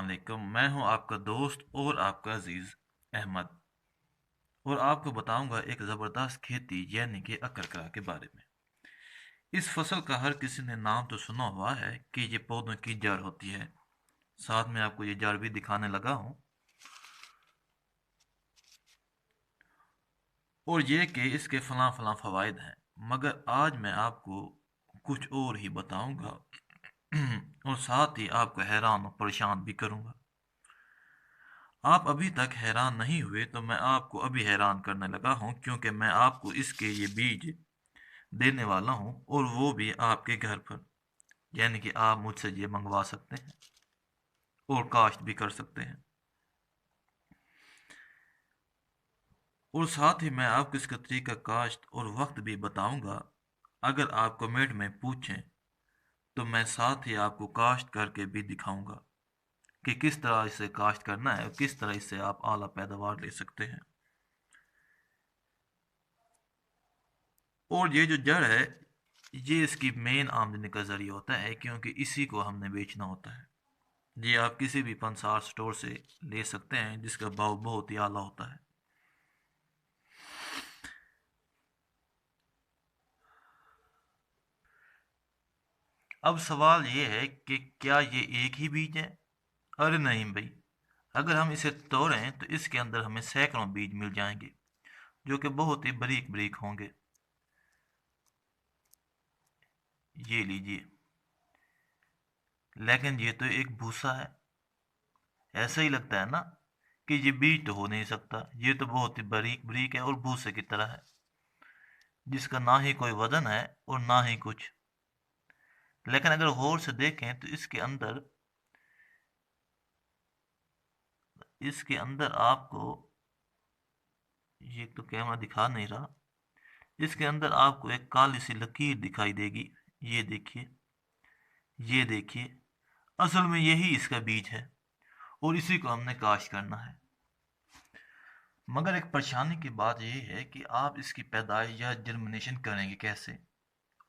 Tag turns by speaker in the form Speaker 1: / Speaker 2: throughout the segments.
Speaker 1: अस्सलाम मैं हूं आपका दोस्त और आपका अजीज अहमद और आपको बताऊंगा एक ज़बरदस्त खेती यानी कि अकरकरा के बारे में। इस फसल का हर किसी ने नाम तो सुना हुआ है कि ये पौधों की जड़ होती है। साथ में आपको ये जड़ भी दिखाने लगा हूं और ये कि इसके फलां फलां फ़वाइद हैं। मगर आज मैं आपको कुछ और ही बताऊंगा और साथ ही आपको हैरान और परेशान भी करूंगा। आप अभी तक हैरान नहीं हुए तो मैं आपको अभी हैरान करने लगा हूँ, क्योंकि मैं आपको इसके ये बीज देने वाला हूँ और वो भी आपके घर पर, यानी कि आप मुझसे ये मंगवा सकते हैं और काश्त भी कर सकते हैं। और साथ ही मैं आपको इसका तरीका काश्त और वक्त भी बताऊंगा। अगर आप कमेंट में पूछें तो मैं साथ ही आपको काश्त करके भी दिखाऊंगा कि किस तरह इसे काश्त करना है और किस तरह इससे आप आला पैदावार ले सकते हैं। और ये जो जड़ है, ये इसकी मेन आमदनी का जरिया होता है, क्योंकि इसी को हमने बेचना होता है। ये आप किसी भी पंसार स्टोर से ले सकते हैं जिसका भाव बहुत ही आला होता है। अब सवाल ये है कि क्या ये एक ही बीज है? अरे नहीं भाई, अगर हम इसे तोड़ें तो इसके अंदर हमें सैकड़ों बीज मिल जाएंगे जो कि बहुत ही बारीक बारीक होंगे। ये लीजिए। लेकिन ये तो एक भूसा है। ऐसा ही लगता है ना कि ये बीज तो हो नहीं सकता, ये तो बहुत ही बारीक बारीक है और भूसे की तरह है, जिसका ना ही कोई वजन है और ना ही कुछ। लेकिन अगर गौर से देखें तो इसके अंदर आपको, ये तो कैमरा दिखा नहीं रहा, इसके अंदर आपको एक काली सी लकीर दिखाई देगी। ये देखिए, ये देखिए। असल में यही इसका बीज है और इसी को हमने काश करना है। मगर एक परेशानी की बात यह है कि आप इसकी पैदाइश या जर्मिनेशन करेंगे कैसे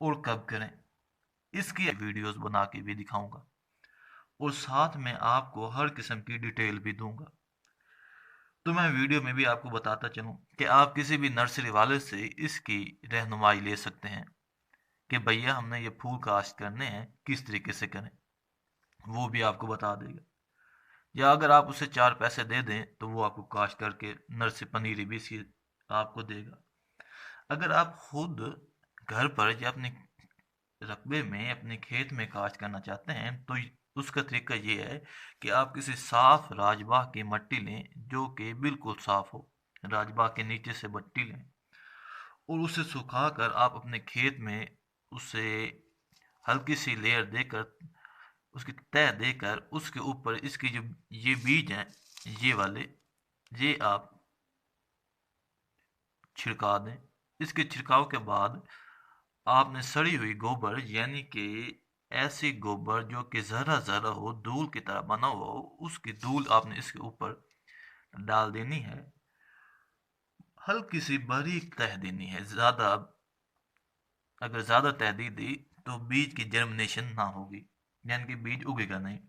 Speaker 1: और कब करें। इसकी वीडियोस बना के भी दिखाऊंगा और साथ में आपको हर किस्म की डिटेल भी दूंगा। तो मैं वीडियो में भी आपको बताता चलूं कि आप किसी भी नर्सरी वाले से इसकी रहनुमाई ले सकते हैं कि भैया हमने ये फूल काश्त करने हैं, किस तरीके से करें, वो भी आपको बता देगा। या अगर आप उसे 4 पैसे दे दें तो वो आपको काश्त करके नर्सरी पनीरी भी सी आपको देगा। अगर आप खुद घर पर या अपने रकबे में अपने खेत में काश्त करना चाहते हैं तो उसका तरीका ये है कि आप किसी साफ राजबाग की मट्टी लें जो कि बिल्कुल साफ हो। राजबाग के नीचे से मट्टी लें और उसे सुखाकर आप अपने खेत में उसे हल्की सी लेयर देकर, उसकी तह देकर उसके ऊपर इसकी जो ये बीज हैं, ये वाले, ये आप छिड़का दें। इसके छिड़काव के बाद आपने सड़ी हुई गोबर, यानी कि ऐसी गोबर जो कि ज़रा ज़रा हो, धूल की तरह बना हुआ हो, उसकी धूल आपने इसके ऊपर डाल देनी है। हल्की सी बारीक तह देनी है, ज़्यादा, अगर ज़्यादा तह दी दी तो बीज की जर्मिनेशन ना होगी, यानी कि बीज उगेगा नहीं।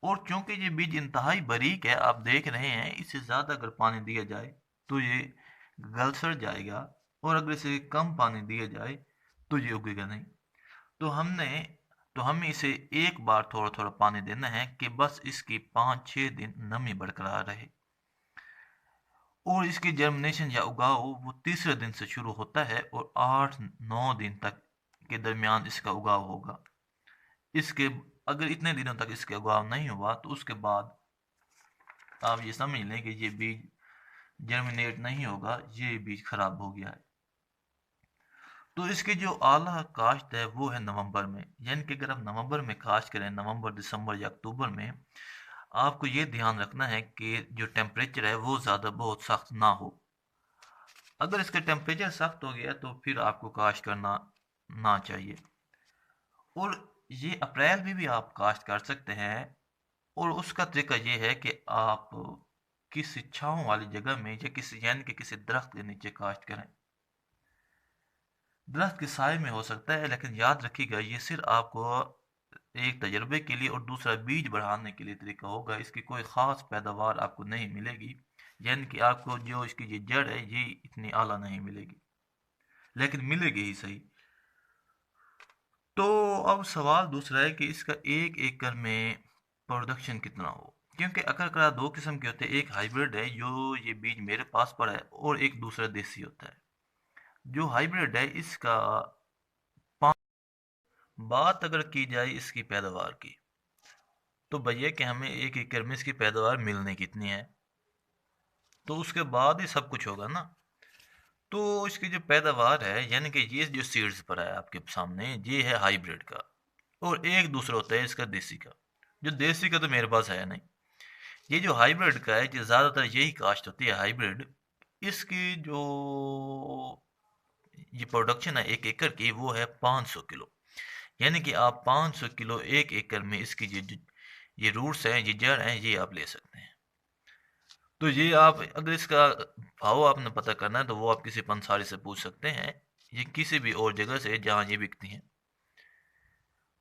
Speaker 1: और चूंकि ये बीज इंतहाई बारीक है, आप देख रहे हैं, इसे ज़्यादा अगर पानी दिया जाए तो ये गल सड़ जाएगा और अगर इसे कम पानी दिया जाए तो ये उगेगा नहीं। तो हमने तो हमें इसे एक बार थोड़ा थोड़ा पानी देना है कि बस इसकी 5-6 दिन नमी बरकरार रहे। और इसकी जर्मिनेशन या उगाव वो तीसरे दिन से शुरू होता है और 8-9 दिन तक के दरमियान इसका उगाव होगा। इसके अगर इतने दिनों तक इसका उगाव नहीं हुआ तो उसके बाद आप ये समझ लें कि ये बीज जर्मिनेट नहीं होगा, ये बीज खराब हो गया है। तो इसकी जो आला काश्त है वो है नवंबर में, यानी कि अगर आप नवंबर में काश्त करें, नवंबर दिसंबर या अक्टूबर में, आपको ये ध्यान रखना है कि जो टेम्परेचर है वो ज़्यादा बहुत सख्त ना हो। अगर इसका टेम्परेचर सख्त हो गया तो फिर आपको काश्त करना ना चाहिए। और ये अप्रैल में भी आप काश्त कर सकते हैं और उसका तरीका ये है कि आप किसी छाँव वाली जगह में या किसी, यानी कि किसी दरख्त के नीचे काश्त करें। दरख्त के साए में हो सकता है, लेकिन याद रखिएगा ये सिर्फ आपको एक तजर्बे के लिए और दूसरा बीज बढ़ाने के लिए तरीका होगा। इसकी कोई ख़ास पैदावार आपको नहीं मिलेगी, यानी कि आपको जो इसकी ये जड़ है ये इतनी आला नहीं मिलेगी, लेकिन मिलेगी ही सही। तो अब सवाल दूसरा है कि इसका 1 एकड़ में प्रोडक्शन कितना हो, क्योंकि अकरकरा दो किस्म के होते हैं। एक हाइब्रिड है जो ये बीज मेरे पास पड़ा है, और एक दूसरा देसी होता है। जो हाइब्रिड है इसका बात अगर की जाए इसकी पैदावार की, तो भैया कि हमें 1 एकड़ में इसकी पैदावार मिलने कितनी है, तो उसके बाद ही सब कुछ होगा ना। तो इसकी जो पैदावार है, यानी कि ये जो सीड्स पर है आपके सामने, ये है हाइब्रिड का, और एक दूसरा होता है इसका देसी का। जो देसी का तो मेरे पास है नहीं। ये जो हाइब्रिड का है, जो ज़्यादातर यही काश्त होती है हाइब्रिड। इसकी जो ये प्रोडक्शन है 1 एकड़ की, वो है 500 किलो। यानी कि आप 500 किलो 1 एकड़ में इसकी ये रूट्स हैं, ये जड़ हैं, ये आप ले सकते हैं। तो ये आप अगर इसका भाव आपने पता करना है, तो वो आप किसी पंसारी से पूछ सकते हैं, ये किसी भी और जगह से जहाँ ये बिकती हैं।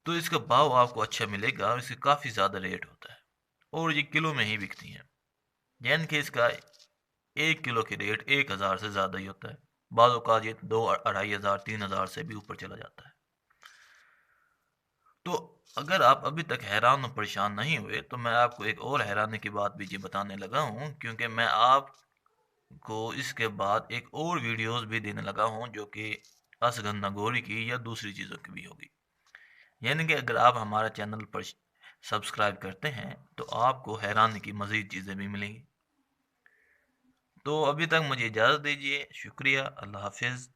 Speaker 1: तो इसका भाव आपको अच्छा मिलेगा, और इसके काफ़ी ज़्यादा रेट होता है, और ये किलो में ही बिकती हैं। यानी कि इसका 1 किलो की रेट 1,000 से ज़्यादा ही होता है। बाज़ औक़ात ये 2, 2,500, 3,000 से भी ऊपर चला जाता है। तो अगर आप अभी तक हैरान और परेशान नहीं हुए, तो मैं आपको एक और हैरानी की बात भी ये बताने लगा हूँ, क्योंकि मैं आपको इसके बाद एक और वीडियोस भी देने लगा हूँ, जो कि असगंधा गोरी की या दूसरी चीज़ों की भी होगी। यानी कि अगर आप हमारा चैनल पर सब्सक्राइब करते हैं, तो आपको हैरानी की मज़ीद चीज़ें भी मिलेंगी। तो अभी तक मुझे इजाज़त दीजिए। शुक्रिया। अल्लाह हाफ़िज़।